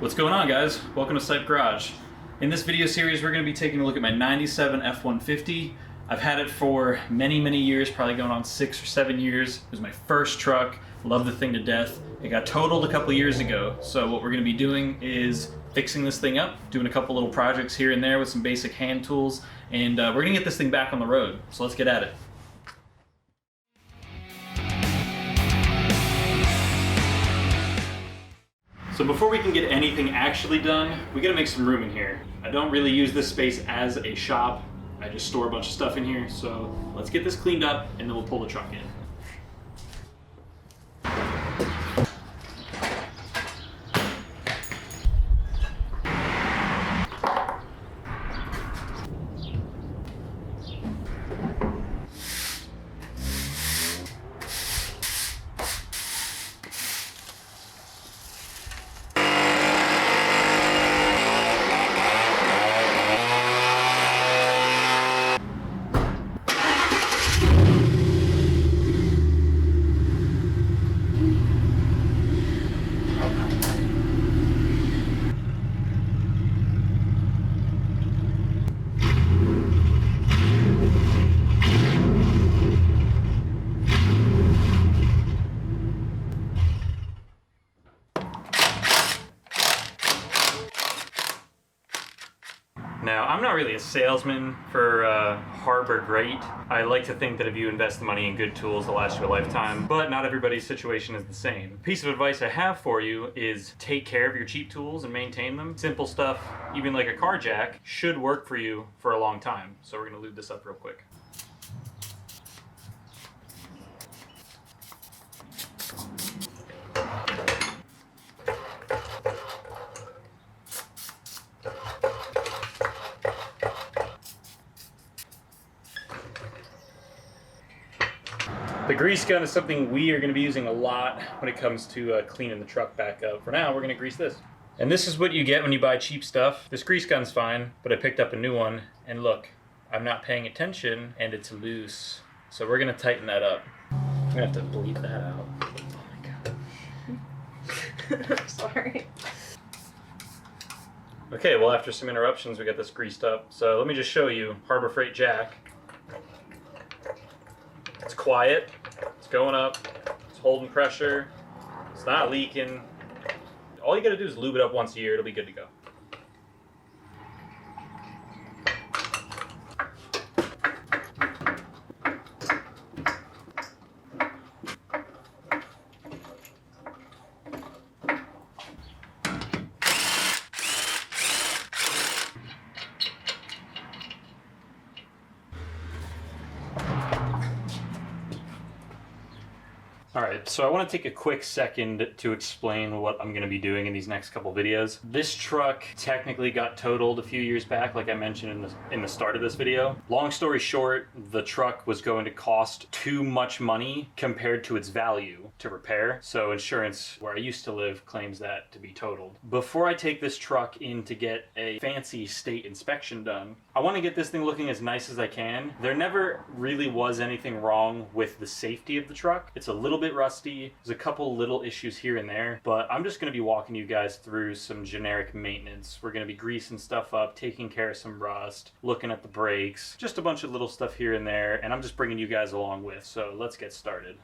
What's going on, guys? Welcome to Site Garage. In this video series, we're going to be taking a look at my 97 F-150. I've had it for many years, probably going on 6 or 7 years. It was my first truck. Love the thing to death. It got totaled a couple years ago, so what we're going to be doing is fixing this thing up, doing a couple little projects here and there with some basic hand tools, and we're going to get this thing back on the road. So let's get at it. So before we can get anything actually done, we gotta make some room in here. I don't really use this space as a shop. I just store a bunch of stuff in here. So let's get this cleaned up and then we'll pull the truck in. Now, I'm not really a salesman for Harbor Great. I like to think that if you invest the money in good tools, they'll last you a lifetime, but not everybody's situation is the same. The piece of advice I have for you is take care of your cheap tools and maintain them. Simple stuff, even like a car jack, should work for you for a long time. So we're gonna lube this up real quick. The grease gun is something we are going to be using a lot when it comes to cleaning the truck back up. For now, we're going to grease this. And this is what you get when you buy cheap stuff. This grease gun's fine, but I picked up a new one, and look, I'm not paying attention, and it's loose. So we're going to tighten that up. I'm going to have to bleep that out. Oh my god. Sorry. Okay, well after some interruptions, we got this greased up. So let me just show you Harbor Freight jack. It's quiet, it's going up, it's holding pressure, it's not leaking. All you gotta do is lube it up once a year, it'll be good to go. Alright, so I want to take a quick second to explain what I'm going to be doing in these next couple videos. This truck technically got totaled a few years back, like I mentioned in the start of this video. Long story short, the truck was going to cost too much money compared to its value to repair, so insurance, where I used to live, claims that to be totaled. Before I take this truck in to get a fancy state inspection done, I want to get this thing looking as nice as I can. There never really was anything wrong with the safety of the truck. It's a little bit rusty. There's a couple little issues here and there, but I'm just going to be walking you guys through some generic maintenance. We're going to be greasing stuff up, taking care of some rust, looking at the brakes, just a bunch of little stuff here and there, and I'm just bringing you guys along with. So let's get started.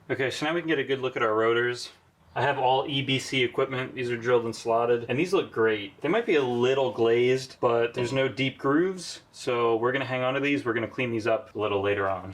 Okay, so now we can get a good look at our rotors. I have all EBC equipment. These are drilled and slotted, and these look great. They might be a little glazed, but there's no deep grooves, so we're gonna hang on to these. We're gonna clean these up a little later on.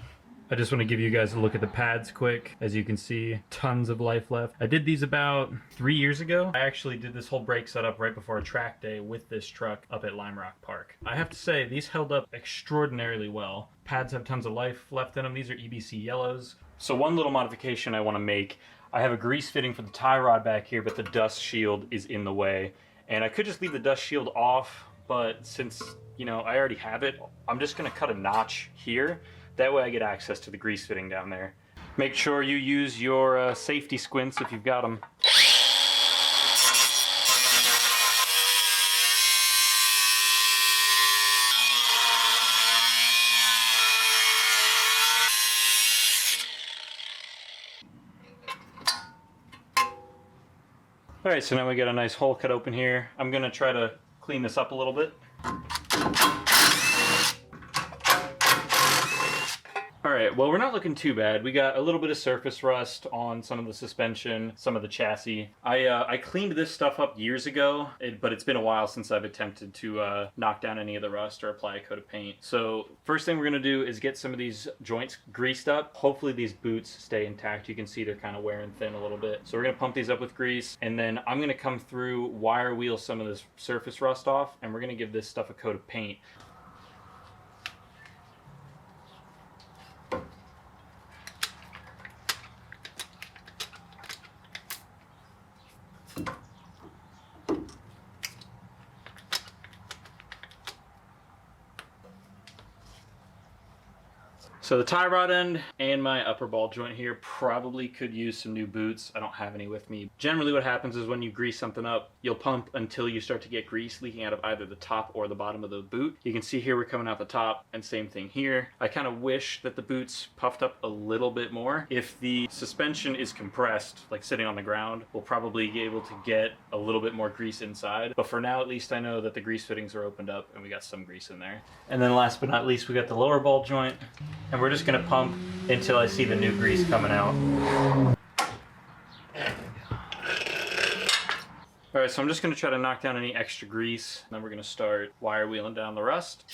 I just want to give you guys a look at the pads quick. As you can see, tons of life left. I did these about 3 years ago. I actually did this whole brake setup right before a track day with this truck up at Lime Rock Park. I have to say, these held up extraordinarily well. Pads have tons of life left in them. These are EBC yellows. So one little modification I want to make, I have a grease fitting for the tie rod back here, but the dust shield is in the way. And I could just leave the dust shield off, but since, you know, I already have it, I'm just going to cut a notch here. That way I get access to the grease fitting down there. Make sure you use your safety squints if you've got them. Alright, so now we got a nice hole cut open here. I'm going to try to clean this up a little bit. Alright, well, we're not looking too bad. We got a little bit of surface rust on some of the suspension, some of the chassis. I cleaned this stuff up years ago, but it's been a while since I've attempted to knock down any of the rust or apply a coat of paint. So first thing we're going to do is get some of these joints greased up. Hopefully these boots stay intact. You can see they're kind of wearing thin a little bit. So we're going to pump these up with grease, and then I'm going to come through, wire wheel some of this surface rust off, and we're going to give this stuff a coat of paint. So the tie rod end and my upper ball joint here probably could use some new boots. I don't have any with me. Generally what happens is when you grease something up, you'll pump until you start to get grease leaking out of either the top or the bottom of the boot. You can see here we're coming out the top, and same thing here. I kind of wish that the boots puffed up a little bit more. If the suspension is compressed, like sitting on the ground, we'll probably be able to get a little bit more grease inside. But for now, at least I know that the grease fittings are opened up and we got some grease in there. And then last but not least, we got the lower ball joint. And we're just going to pump until I see the new grease coming out. Alright, so I'm just going to try to knock down any extra grease. And then we're going to start wire wheeling down the rust.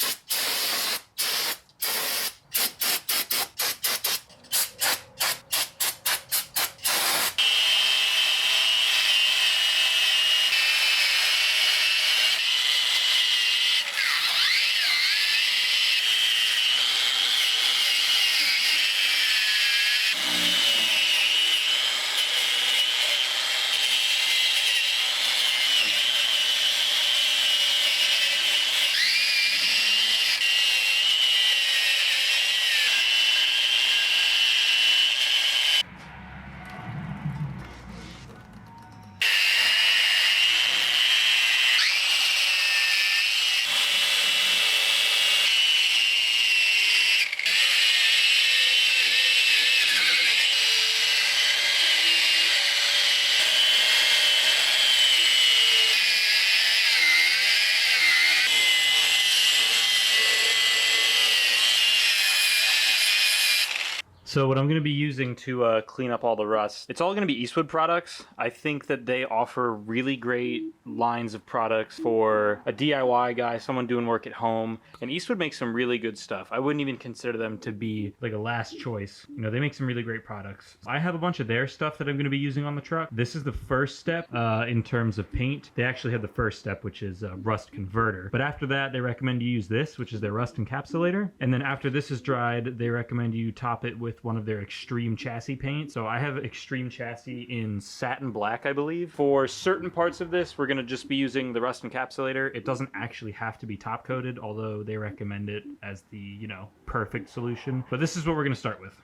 So what I'm going to be using to clean up all the rust, it's all going to be Eastwood products. I think that they offer really great lines of products for a DIY guy, someone doing work at home. And Eastwood makes some really good stuff. I wouldn't even consider them to be like a last choice. You know, they make some really great products. I have a bunch of their stuff that I'm going to be using on the truck. This is the first step in terms of paint. They actually have the first step, which is rust converter. But after that, they recommend you use this, which is their rust encapsulator. And then after this is dried, they recommend you top it with one of their extreme chassis paint. So I have extreme chassis in satin black, I believe. For certain parts of this, we're going to just be using the rust encapsulator. It doesn't actually have to be top coated, although they recommend it as the, you know, perfect solution. But this is what we're going to start with.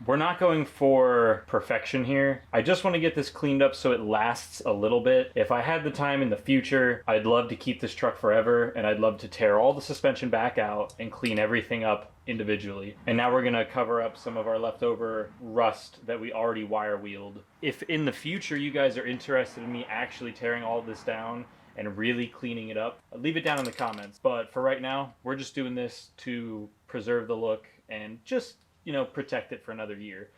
We're not going for perfection here. I just want to get this cleaned up so it lasts a little bit. If I had the time in the future, I'd love to keep this truck forever, and I'd love to tear all the suspension back out and clean everything up individually. And now we're going to cover up some of our leftover rust that we already wire wheeled. If in the future you guys are interested in me actually tearing all this down and really cleaning it up, leave it down in the comments. But for right now, we're just doing this to preserve the look and just, you know, protect it for another year.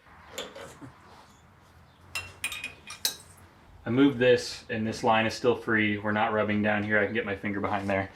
I moved this, and this line is still free. We're not rubbing down here. I can get my finger behind there.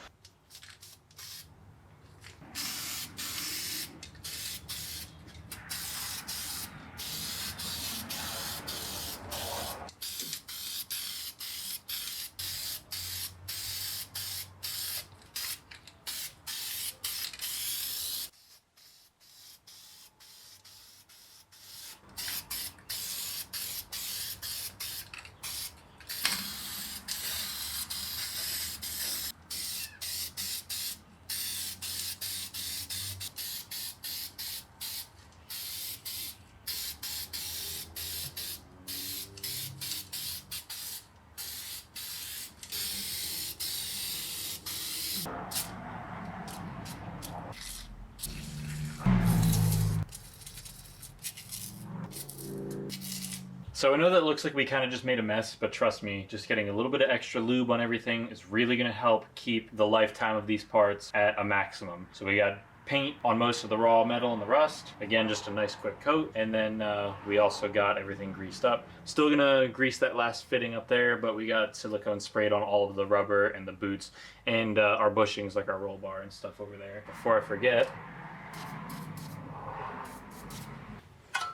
So I know that looks like we kind of just made a mess, but trust me, just getting a little bit of extra lube on everything is really going to help keep the lifetime of these parts at a maximum. So we got paint on most of the raw metal and the rust. Again, just a nice quick coat. And then we also got everything greased up. Still gonna grease that last fitting up there, but we got silicone sprayed on all of the rubber and the boots and our bushings, like our roll bar and stuff over there. Before I forget,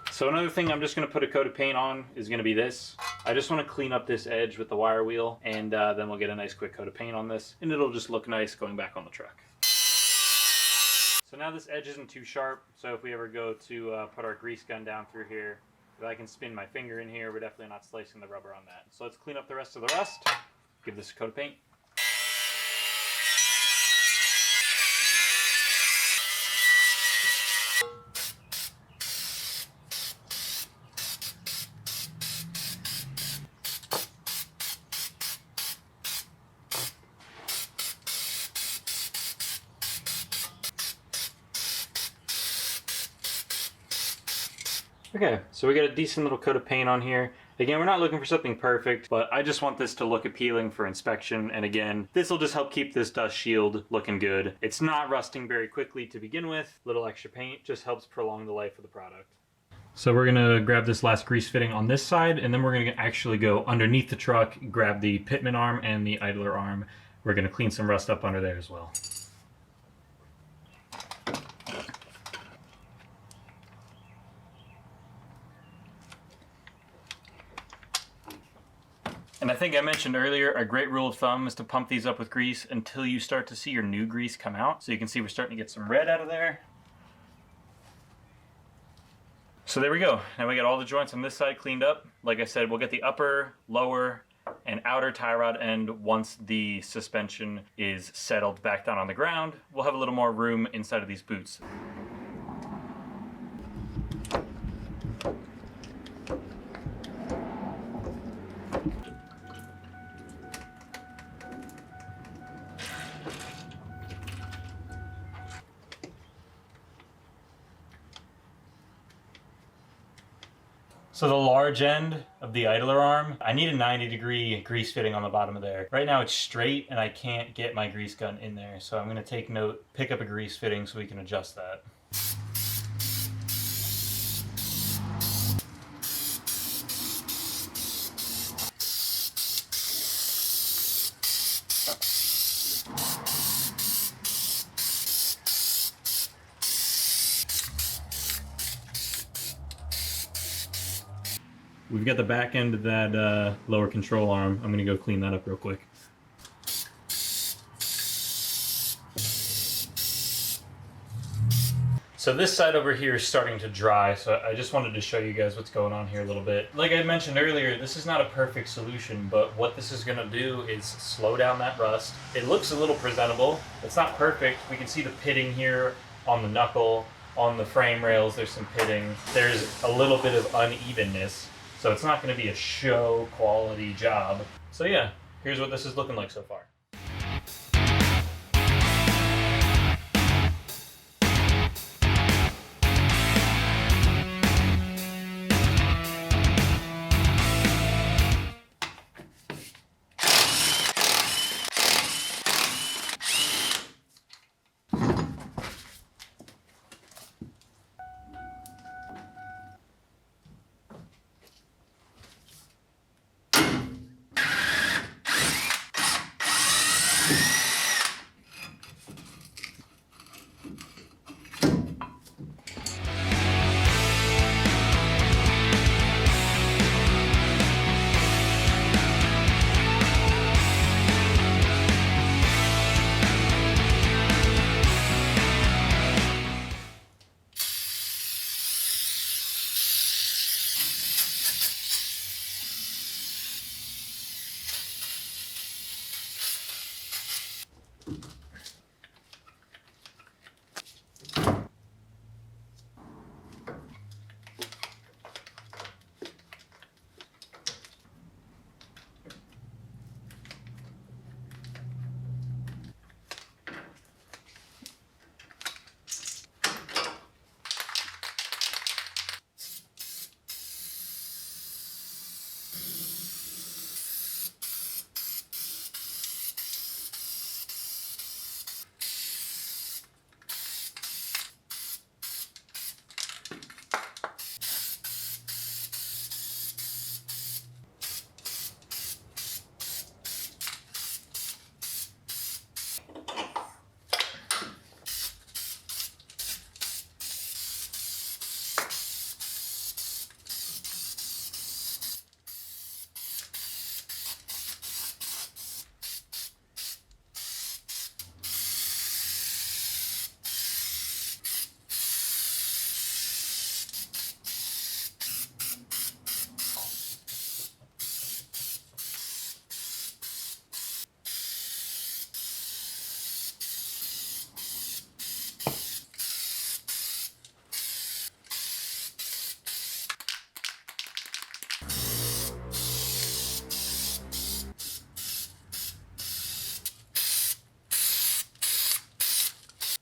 so another thing I'm just going to put a coat of paint on is going to be this. I just want to clean up this edge with the wire wheel, and then we'll get a nice quick coat of paint on this, and it'll just look nice going back on the truck. So now this edge isn't too sharp, so if we ever go to put our grease gun down through here, if I can spin my finger in here, we're definitely not slicing the rubber on that. So let's clean up the rest of the rust, give this a coat of paint. Okay, so we got a decent little coat of paint on here. Again, we're not looking for something perfect, but I just want this to look appealing for inspection. And again, this will just help keep this dust shield looking good. It's not rusting very quickly to begin with. Little extra paint just helps prolong the life of the product. So we're gonna grab this last grease fitting on this side, and then we're gonna actually go underneath the truck, grab the pitman arm and the idler arm. We're gonna clean some rust up under there as well. And I think I mentioned earlier, a great rule of thumb is to pump these up with grease until you start to see your new grease come out. So you can see we're starting to get some red out of there. So there we go. Now we got all the joints on this side cleaned up. Like I said, we'll get the upper, lower, and outer tie rod end once the suspension is settled back down on the ground. We'll have a little more room inside of these boots. So the large end of the idler arm, I need a 90-degree grease fitting on the bottom of there. Right now it's straight and I can't get my grease gun in there. So I'm gonna take note, pick up a grease fitting so we can adjust that. We've got the back end of that lower control arm. I'm gonna go clean that up real quick. So this side over here is starting to dry, so I just wanted to show you guys what's going on here a little bit. Like I mentioned earlier, this is not a perfect solution, but what this is gonna do is slow down that rust. It looks a little presentable. It's not perfect. We can see the pitting here on the knuckle, on the frame rails, there's some pitting. There's a little bit of unevenness. So it's not going to be a show quality job. So yeah, here's what this is looking like so far.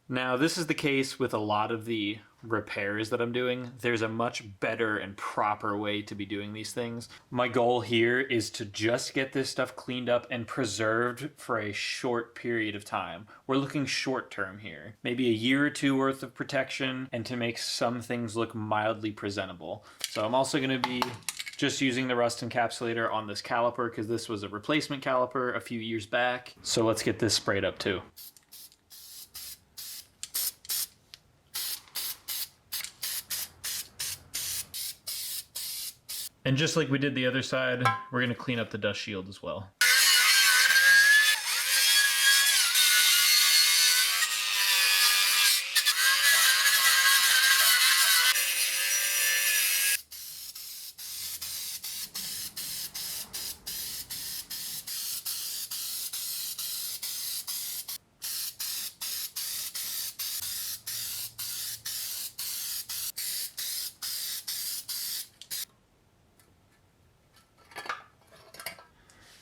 Now, this is the case with a lot of the repairs that I'm doing. There's a much better and proper way to be doing these things. My goal here is to just get this stuff cleaned up and preserved for a short period of time. We're looking short term here. Maybe a year or two worth of protection, and to make some things look mildly presentable. So I'm also going to be just using the rust encapsulator on this caliper because this was a replacement caliper a few years back. So let's get this sprayed up too. And just like we did the other side, we're going to clean up the dust shield as well.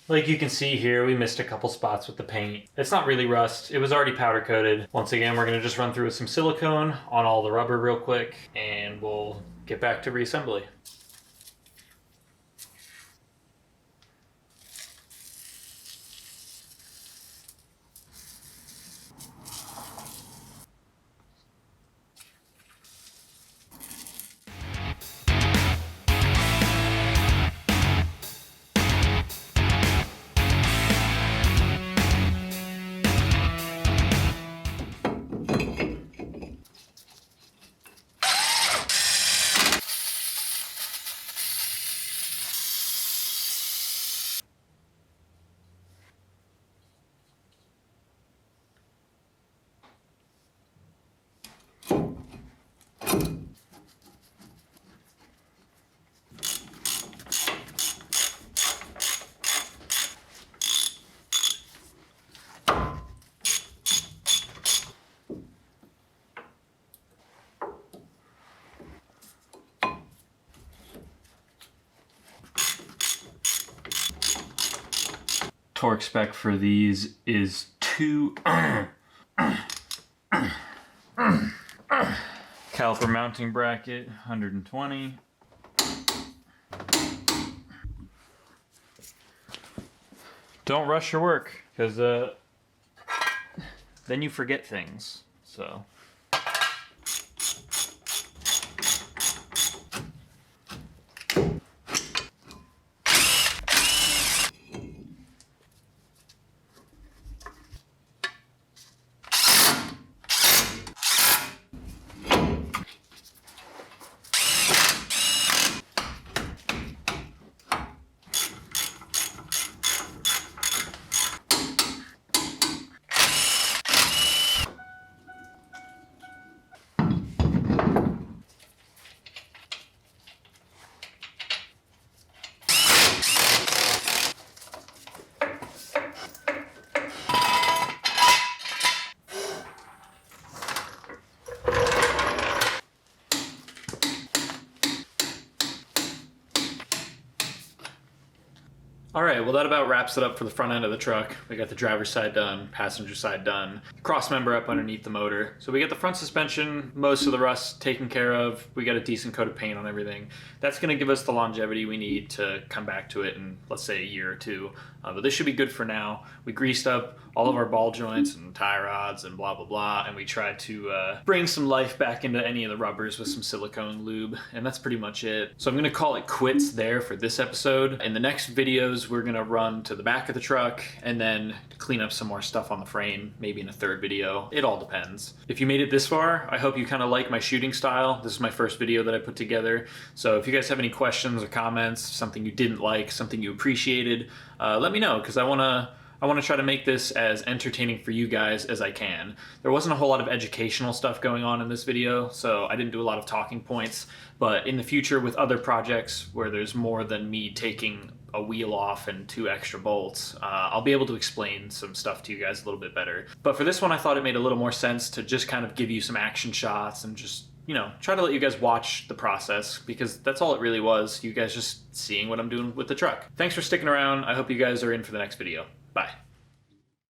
Like you can see here, we missed a couple spots with the paint. It's not really rust, it was already powder coated. Once again, we're gonna just run through with some silicone on all the rubber real quick, and we'll get back to reassembly. Torque spec for these is 2 caliper mounting bracket 120. Don't rush your work, because then you forget things. So Alright, well that about wraps it up for the front end of the truck. We got the driver's side done, passenger side done, cross member up underneath the motor. So we get the front suspension, most of the rust taken care of. We got a decent coat of paint on everything. That's going to give us the longevity we need to come back to it in, let's say, a year or two. But this should be good for now. We greased up all of our ball joints and tie rods and blah, blah, blah. And we tried to bring some life back into any of the rubbers with some silicone lube. And that's pretty much it. So I'm going to call it quits there for this episode. In the next videos, we're going to run to the back of the truck and then clean up some more stuff on the frame, maybe in a third video. It all depends. If you made it this far, I hope you kind of like my shooting style. This is my first video that I put together. So if you guys have any questions or comments, something you didn't like, something you appreciated, let me know, because I want to try to make this as entertaining for you guys as I can. There wasn't a whole lot of educational stuff going on in this video, so I didn't do a lot of talking points, but in the future with other projects where there's more than me taking a wheel off and 2 extra bolts, I'll be able to explain some stuff to you guys a little bit better. But for this one, I thought it made a little more sense to just kind of give you some action shots and just, you know, try to let you guys watch the process, because that's all it really was, you guys just seeing what I'm doing with the truck. Thanks for sticking around. I hope you guys are in for the next video. Bye.